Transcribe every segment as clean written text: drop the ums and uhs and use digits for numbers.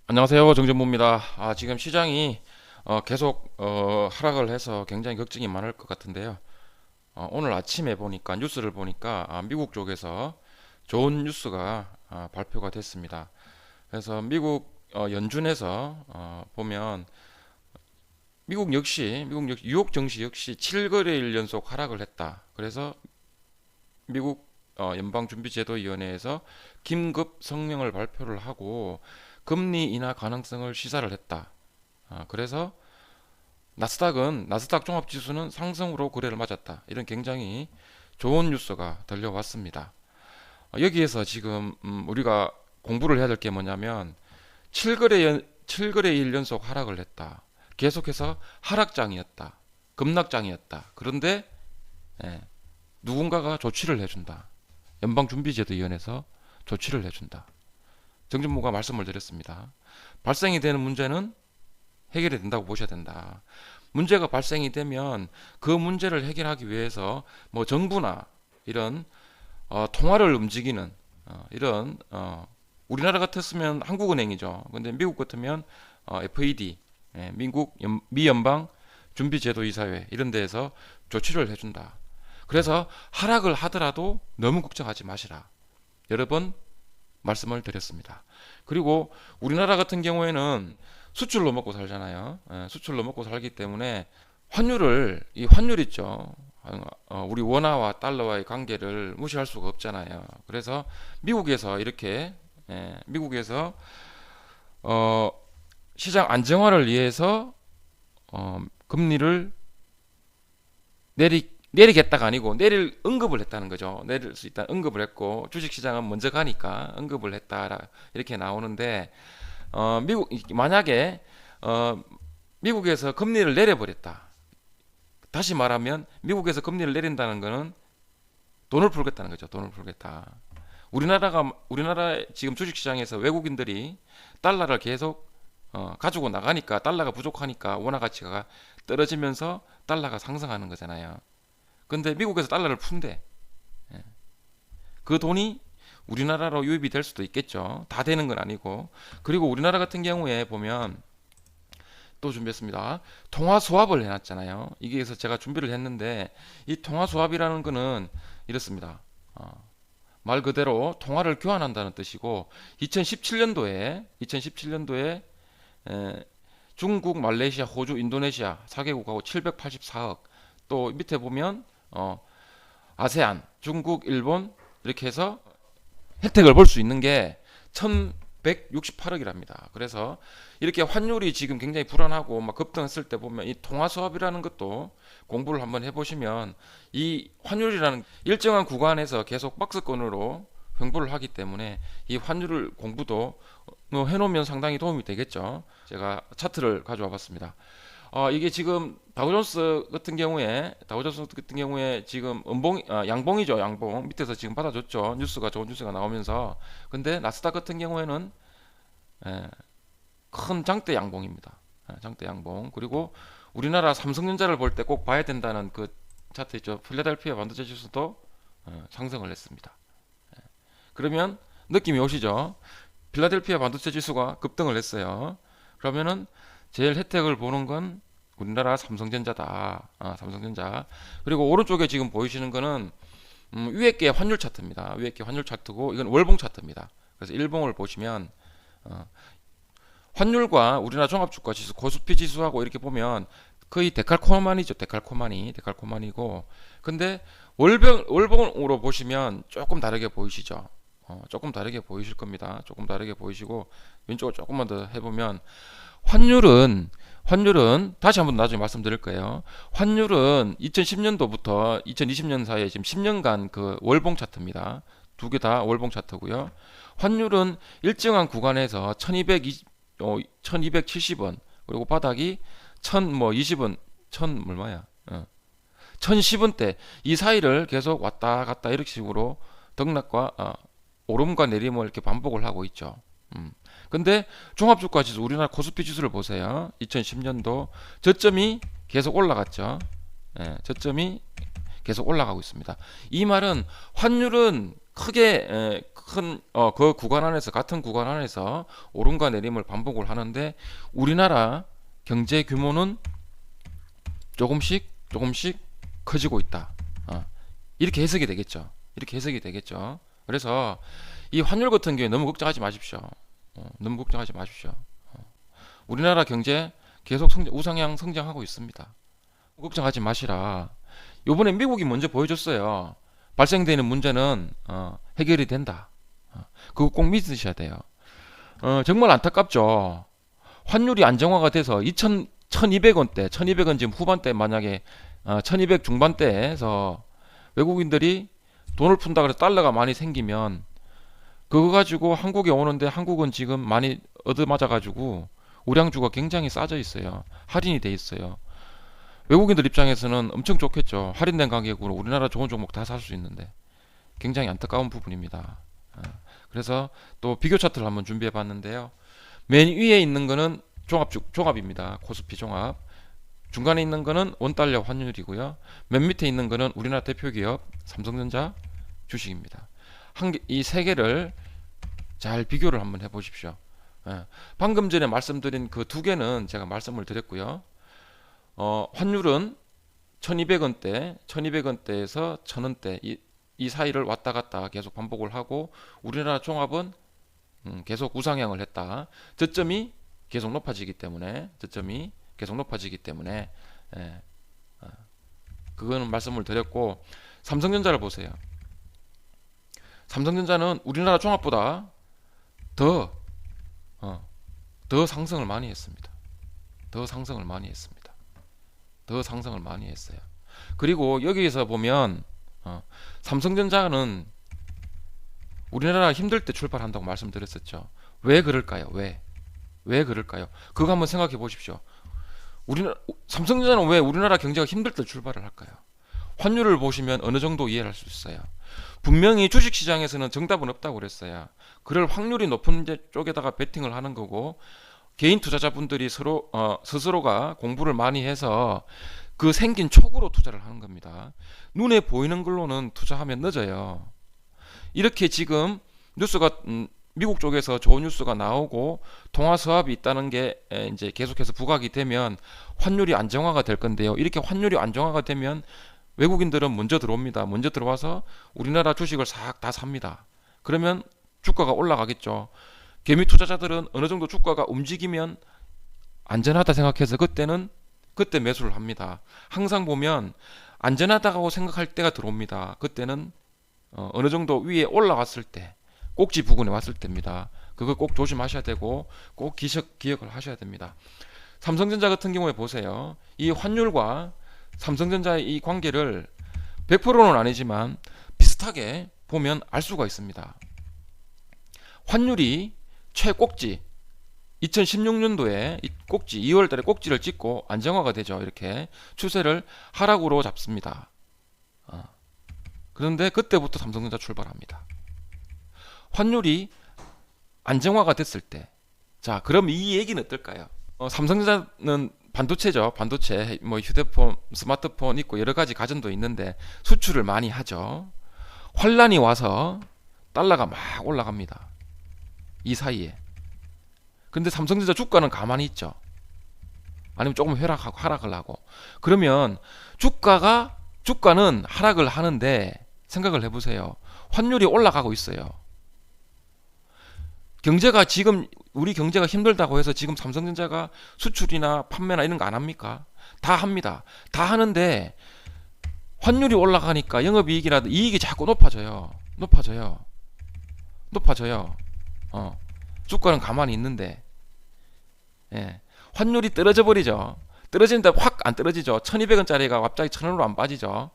안녕하세요. 정전무입니다. 지금 시장이 계속 하락을 해서 굉장히 걱정이 많을 것 같은데요. 오늘 아침에 보니까 뉴스를 보니까 미국 쪽에서 좋은 뉴스가 발표가 됐습니다. 그래서 미국 연준에서 보면 미국 역시 뉴욕 증시 역시 7거래일 연속 하락을 했다. 그래서 미국 연방준비제도위원회에서 긴급 성명을 발표를 하고 금리 인하 가능성을 시사를 했다. 그래서 나스닥 종합지수는 상승으로 거래를 맞았다. 이런 굉장히 좋은 뉴스가 들려왔습니다. 여기에서 지금 우리가 공부를 해야 될 게 뭐냐면 7거래일 연속 하락을 했다. 계속해서 하락장이었다. 급락장이었다. 그런데 예, 누군가가 조치를 해준다. 연방준비제도위원회에서 조치를 해준다. 정진모가 말씀을 드렸습니다. 발생이 되는 문제는 해결이 된다고 보셔야 된다. 문제가 발생이 되면 그 문제를 해결하기 위해서 뭐 정부나 이런 통화를 움직이는 이런 우리나라 같았으면 한국은행이죠. 근데 미국 같으면 FED, 미연방 준비제도이사회 이런 데에서 조치를 해준다. 그래서 하락을 하더라도 너무 걱정하지 마시라. 여러 번 말씀을 드렸습니다. 그리고 우리나라 같은 경우에는 수출로 먹고 살잖아요. 수출로 먹고 살기 때문에 이 환율 있죠. 우리 원화와 달러와의 관계를 무시할 수가 없잖아요. 그래서 미국에서 이렇게 미국에서 어, 시장 안정화를 위해서 금리를 내리겠다가 아니고 내릴 응급을 했다는 거죠. 내릴 수 있다 응급을 했고 주식시장은 먼저 가니까 응급을 했다 이렇게 나오는데 만약에 미국에서 금리를 내려버렸다. 다시 말하면 미국에서 금리를 내린다는 것은 돈을 풀겠다는 거죠. 돈을 풀겠다. 우리나라 지금 주식시장에서 외국인들이 달러를 계속 가지고 나가니까 달러가 부족하니까 원화 가치가 떨어지면서 달러가 상승하는 거잖아요. 근데 미국에서 달러를 푼대. 예. 그 돈이 우리나라로 유입이 될 수도 있겠죠. 다 되는 건 아니고. 그리고 우리나라 같은 경우에 보면 또 준비했습니다. 통화 수합을 해놨잖아요. 이게서 제가 준비를 했는데 이 통화 수합이라는 거는 이렇습니다. 말 그대로 통화를 교환한다는 뜻이고 2017년도에 중국, 말레이시아, 호주, 인도네시아 4개국하고 784억 또 밑에 보면 아세안, 중국, 일본 이렇게 해서 혜택을 볼 수 있는 게 1168억이랍니다. 그래서 이렇게 환율이 지금 굉장히 불안하고 막 급등했을 때 보면 이 통화 수합이라는 것도 공부를 한번 해보시면 이 환율이라는 일정한 구간에서 계속 박스권으로 횡보를 하기 때문에 이 환율 공부도 해놓으면 상당히 도움이 되겠죠. 제가 차트를 가져와 봤습니다. 이게 지금 다우존스 같은 경우에 지금 양봉이죠, 양봉 밑에서 지금 받아줬죠. 좋은 뉴스가 나오면서. 근데 나스닥 같은 경우에는 예, 큰 장대 양봉입니다. 장대 양봉. 그리고 우리나라 삼성전자를 볼 때 꼭 봐야 된다는 그 차트 있죠. 필라델피아 반도체 지수도 상승을 했습니다. 그러면 느낌이 오시죠? 필라델피아 반도체 지수가 급등을 했어요. 그러면은 제일 혜택을 보는 건 우리나라 삼성전자다. 삼성전자. 그리고 오른쪽에 지금 보이시는 거는 위에께 환율 차트입니다. 위에께 환율 차트고 이건 월봉 차트입니다. 그래서 일봉을 보시면 환율과 우리나라 종합주가 지수, 코스피 지수하고 이렇게 보면 거의 데칼코마니죠. 데칼코마니고. 근데 월봉으로 보시면 조금 다르게 보이시죠. 조금 다르게 보이실 겁니다. 조금 다르게 보이시고 왼쪽을 조금만 더 해보면 환율은 다시 한번 나중에 말씀드릴 거예요. 환율은 2010년도부터 2020년 사이에 지금 10년간 그 월봉 차트입니다. 두 개 다 월봉 차트고요. 환율은 일정한 구간에서 1270원 그리고 바닥이 1020원 1000 얼마야? 1010원대 이 사이를 계속 왔다 갔다 이렇게 식으로 등락과 오름과 내림을 이렇게 반복을 하고 있죠. 근데 종합주가 지수 우리나라 코스피 지수를 보세요. 2010년도 저점이 계속 올라갔죠. 저점이 계속 올라가고 있습니다. 이 말은 환율은 크게 큰 그 구간 안에서 같은 구간 안에서 오름과 내림을 반복을 하는데 우리나라 경제 규모는 조금씩 커지고 있다. 이렇게 해석이 되겠죠. 이렇게 해석이 되겠죠. 그래서 이 환율 같은 경우에 너무 걱정하지 마십시오. 너무 걱정하지 마십시오. 우리나라 경제 계속 우상향 성장하고 있습니다. 걱정하지 마시라. 요번에 미국이 먼저 보여줬어요. 발생되는 문제는 해결이 된다. 그거 꼭 믿으셔야 돼요. 정말 안타깝죠. 환율이 안정화가 돼서 1200원대, 1200원 지금 후반대 만약에 1200 중반대에서 외국인들이 돈을 푼다 그래서 달러가 많이 생기면 그거 가지고 한국에 오는데 한국은 지금 많이 얻어맞아 가지고 우량주가 굉장히 싸져 있어요. 할인이 돼 있어요. 외국인들 입장에서는 엄청 좋겠죠. 할인된 가격으로 우리나라 좋은 종목 다 살 수 있는데 굉장히 안타까운 부분입니다. 그래서 또 비교 차트를 한번 준비해 봤는데요. 맨 위에 있는 거는 종합입니다. 코스피 종합. 중간에 있는 거는 원달러 환율이고요. 맨 밑에 있는 거는 우리나라 대표 기업 삼성전자 주식입니다. 이 세 개를 잘 비교를 한번 해 보십시오. 방금 전에 말씀드린 그 두 개는 제가 말씀을 드렸고요. 환율은 1200원대에서 1000원대 이 사이를 왔다 갔다 계속 반복을 하고 우리나라 종합은 계속 우상향을 했다. 저점이 계속 높아지기 때문에 그거는 말씀을 드렸고 삼성전자를 보세요. 삼성전자는 우리나라 종합보다 더 상승을 많이 했습니다. 더 상승을 많이 했어요. 그리고 여기에서 보면 삼성전자는 우리나라 힘들 때 출발한다고 말씀드렸었죠. 왜 그럴까요? 왜 그럴까요? 그거 한번 생각해 보십시오. 삼성전자는 왜 우리나라 경제가 힘들 때 출발을 할까요? 환율을 보시면 어느 정도 이해를 할 수 있어요. 분명히 주식시장에서는 정답은 없다고 그랬어요. 그럴 확률이 높은 쪽에다가 베팅을 하는 거고 개인 투자자분들이 스스로가 공부를 많이 해서 그 생긴 촉으로 투자를 하는 겁니다. 눈에 보이는 걸로는 투자하면 늦어요. 이렇게 지금 뉴스가 미국 쪽에서 좋은 뉴스가 나오고 통화 수합이 있다는 게 이제 계속해서 부각이 되면 환율이 안정화가 될 건데요. 이렇게 환율이 안정화가 되면 외국인들은 먼저 들어옵니다. 먼저 들어와서 우리나라 주식을 싹 다 삽니다. 그러면 주가가 올라가겠죠. 개미 투자자들은 어느 정도 주가가 움직이면 안전하다 생각해서 그때 매수를 합니다. 항상 보면 안전하다고 생각할 때가 들어옵니다. 그때는 어느 정도 위에 올라왔을 때 꼭지 부근에 왔을 때입니다. 그거 꼭 조심하셔야 되고 꼭 기억을 하셔야 됩니다. 삼성전자 같은 경우에 보세요. 이 환율과 삼성전자의 이 관계를 100%는 아니지만 비슷하게 보면 알 수가 있습니다. 환율이 최꼭지 2016년도에 이 꼭지 2월달에 꼭지를 찍고 안정화가 되죠. 이렇게 추세를 하락으로 잡습니다. 그런데 그때부터 삼성전자 출발합니다. 환율이 안정화가 됐을 때, 자 그럼 이 얘기는 어떨까요? 삼성전자는 반도체죠. 반도체, 뭐 휴대폰, 스마트폰 있고 여러 가지 가전도 있는데 수출을 많이 하죠. 환란이 와서 달러가 막 올라갑니다. 이 사이에. 근데 삼성전자 주가는 가만히 있죠. 아니면 조금 하락을 하고. 그러면 주가는 하락을 하는데 생각을 해보세요. 환율이 올라가고 있어요. 경제가 지금 우리 경제가 힘들다고 해서 지금 삼성전자가 수출이나 판매나 이런 거 안 합니까? 다 합니다. 다 하는데 환율이 올라가니까 영업이익이라도 이익이 자꾸 높아져요. 주가는 가만히 있는데 환율이 떨어져 버리죠. 떨어지는데 확 안 떨어지죠. 1200원짜리가 갑자기 1000원으로 안 빠지죠.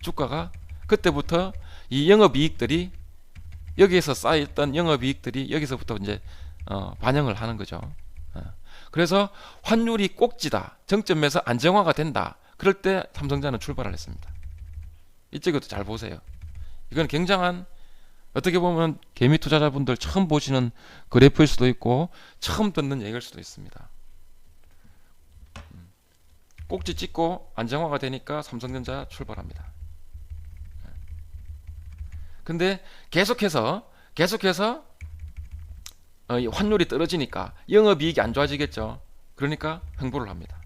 주가가 그때부터 이 영업이익들이 여기에서 쌓였던 영업이익들이 여기서부터 이제 반영을 하는 거죠. 그래서 환율이 꼭지다. 정점에서 안정화가 된다. 그럴 때 삼성전자는 출발을 했습니다. 이쪽에도 잘 보세요. 이건 굉장한 어떻게 보면 개미 투자자분들 처음 보시는 그래프일 수도 있고 처음 듣는 얘기일 수도 있습니다. 꼭지 찍고 안정화가 되니까 삼성전자 출발합니다. 근데 계속해서 이 환율이 떨어지니까 영업이익이 안 좋아지겠죠. 그러니까 횡보를 합니다.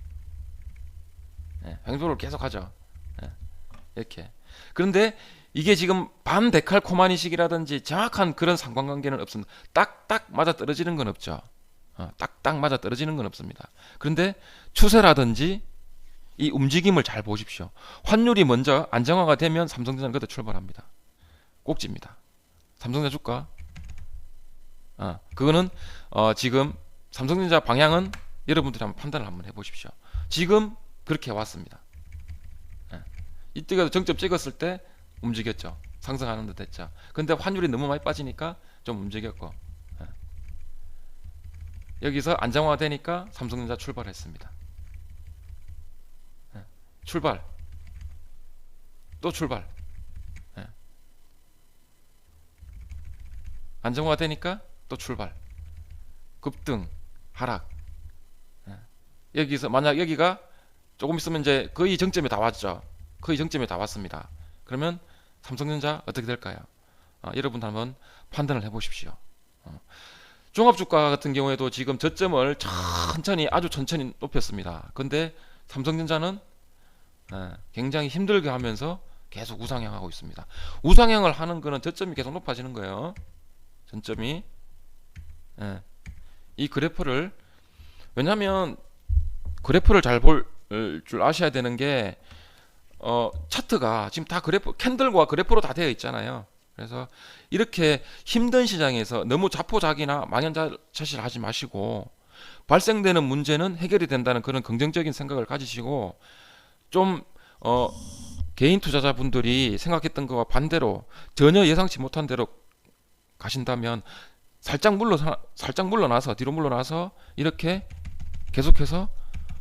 횡보를 계속하죠. 이렇게. 그런데 이게 지금 반데칼코마니식이라든지 정확한 그런 상관관계는 없습니다. 딱딱 맞아 떨어지는 건 없죠. 딱딱 맞아 떨어지는 건 없습니다. 그런데 추세라든지 이 움직임을 잘 보십시오. 환율이 먼저 안정화가 되면 삼성전자는 그때 출발합니다. 꼭지입니다. 삼성전자 주가. 그거는 지금 삼성전자 방향은 여러분들이 한번 판단을 한번 해보십시오. 지금 그렇게 왔습니다. 이때가 정점 찍었을 때 움직였죠. 상승하는 듯 했죠. 근데 환율이 너무 많이 빠지니까 좀 움직였고, 여기서 안정화가 되니까 삼성전자 출발했습니다. 출발, 또 출발. 안정화가 되니까 또 출발, 급등, 하락. 여기서 만약 여기가 조금 있으면 이제 거의 정점에 다 왔죠. 거의 정점에 다 왔습니다. 그러면 삼성전자 어떻게 될까요? 여러분 한번 판단을 해보십시오. 종합주가 같은 경우에도 지금 저점을 천천히 아주 천천히 높였습니다. 근데 삼성전자는 굉장히 힘들게 하면서 계속 우상향하고 있습니다. 우상향을 하는 거는 저점이 계속 높아지는 거예요. 전점이. 이 그래프를, 왜냐하면 그래프를 잘 볼 줄 아셔야 되는 게 차트가 지금 다 그래프, 캔들과 그래프로 다 되어 있잖아요. 그래서 이렇게 힘든 시장에서 너무 자포자기나 망연자실 하지 마시고, 발생되는 문제는 해결이 된다는 그런 긍정적인 생각을 가지시고, 좀 개인 투자자분들이 생각했던 것과 반대로 전혀 예상치 못한 대로 가신다면 살짝 물러나서, 뒤로 물러나서 이렇게 계속해서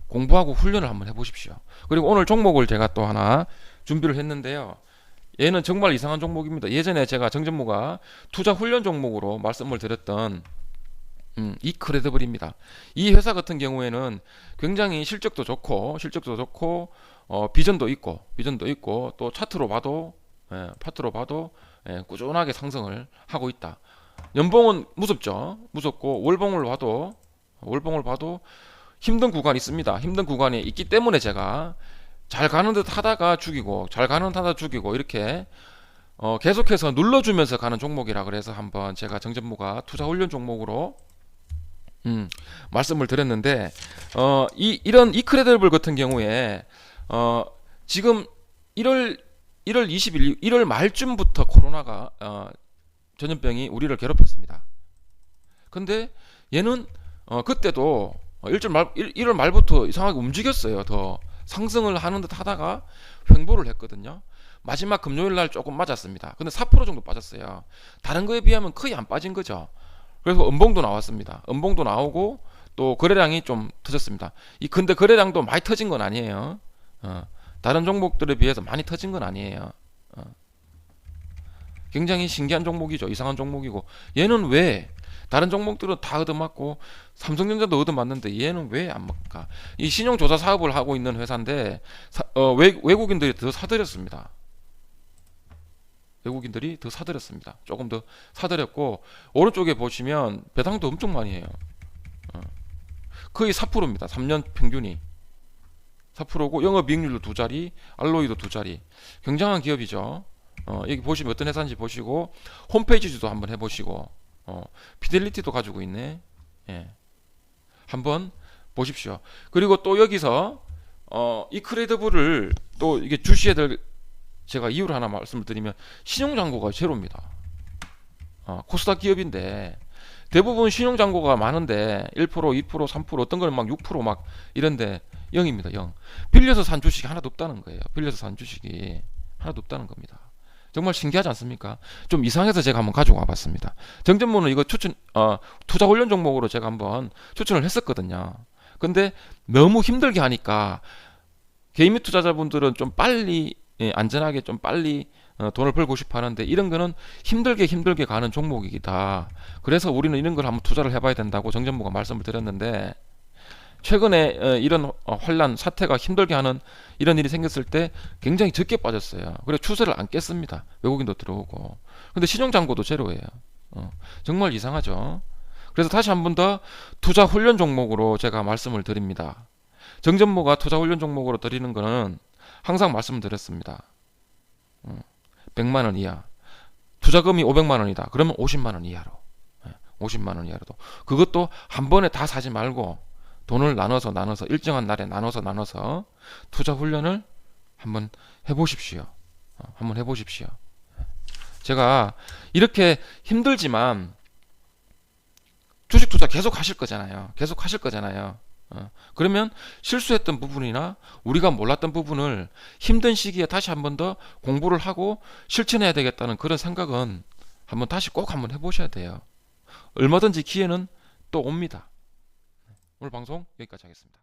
공부하고 훈련을 한번 해보십시오. 그리고 오늘 종목을 제가 또 하나 준비를 했는데요. 얘는 정말 이상한 종목입니다. 예전에 제가 정전무가 투자 훈련 종목으로 말씀을 드렸던 이크레더블입니다. 이 회사 같은 경우에는 굉장히 실적도 좋고 비전도 있고 또 차트로 봐도 꾸준하게 상승을 하고 있다. 연봉은 무섭고 월봉을 봐도 힘든 구간이 있습니다. 힘든 구간이 있기 때문에 제가 잘 가는 듯 하다가 죽이고 이렇게 계속해서 눌러주면서 가는 종목이라 그래서 한번 제가 정전무가 투자 훈련 종목으로 말씀을 드렸는데, 이런 이크레더블 같은 경우에 지금 1월 말쯤부터 코로나가 전염병이 우리를 괴롭혔습니다. 근데 얘는 그때도 1월 말부터 이상하게 움직였어요. 더 상승을 하는 듯 하다가 횡보를 했거든요. 마지막 금요일 날 조금 맞았습니다. 근데 4% 정도 빠졌어요. 다른 거에 비하면 거의 안 빠진 거죠. 그래서 음봉도 나왔습니다. 음봉도 나오고 또 거래량이 좀 터졌습니다. 근데 거래량도 많이 터진 건 아니에요. 다른 종목들에 비해서 많이 터진 건 아니에요. 굉장히 신기한 종목이죠. 이상한 종목이고, 얘는 왜 다른 종목들은 다 얻어맞고 삼성전자도 얻어맞는데 얘는 왜 안 먹을까? 이 신용조사 사업을 하고 있는 회사인데 외국인들이 더 사들였습니다. 조금 더 사들였고, 오른쪽에 보시면 배당도 엄청 많이 해요. 거의 4%입니다. 3년 평균이 4%고 영업이익률도 2자리, 알로이도 2자리. 굉장한 기업이죠. 여기 보시면 어떤 회사인지 보시고, 홈페이지도 한번 해보시고, 피델리티도 가지고 있네. 한번 보십시오. 그리고 또 여기서 이크레더블을 또 이게 주시해야 될, 제가 이유를 하나 말씀을 드리면, 신용잔고가 제로입니다. 코스닥 기업인데 대부분 신용잔고가 많은데 1%, 2%, 3%, 어떤 거는 막 6% 막 이런데 0입니다. 0. 빌려서 산 주식이 하나도 없다는 거예요. 빌려서 산 주식이 하나도 없다는 겁니다. 정말 신기하지 않습니까? 좀 이상해서 제가 한번 가지고 와봤습니다. 정전무는 이거 투자 훈련 종목으로 제가 한번 추천을 했었거든요. 근데 너무 힘들게 하니까 개인 및 투자자분들은 좀 빨리, 안전하게 좀 빨리 돈을 벌고 싶어 하는데, 이런 거는 힘들게 가는 종목이다. 그래서 우리는 이런 걸 한번 투자를 해봐야 된다고 정전무가 말씀을 드렸는데, 최근에 이런 환란 사태가 힘들게 하는 이런 일이 생겼을 때 굉장히 적게 빠졌어요. 그래서 추세를 안 깼습니다. 외국인도 들어오고. 근데 신용잔고도 제로예요. 정말 이상하죠. 그래서 다시 한 번 더 투자 훈련 종목으로 제가 말씀을 드립니다. 정전모가 투자 훈련 종목으로 드리는 거는 항상 말씀드렸습니다. 100만 원 이하. 투자금이 500만 원이다. 그러면 50만 원 이하로. 50만 원 이하로도. 그것도 한 번에 다 사지 말고 돈을 나눠서 일정한 날에 나눠서 투자 훈련을 한번 해보십시오. 한번 해보십시오. 제가 이렇게 힘들지만 주식 투자 계속 하실 거잖아요. 그러면 실수했던 부분이나 우리가 몰랐던 부분을 힘든 시기에 다시 한번 더 공부를 하고 실천해야 되겠다는 그런 생각은 한번 다시 꼭 한번 해보셔야 돼요. 얼마든지 기회는 또 옵니다. 오늘 방송 여기까지 하겠습니다.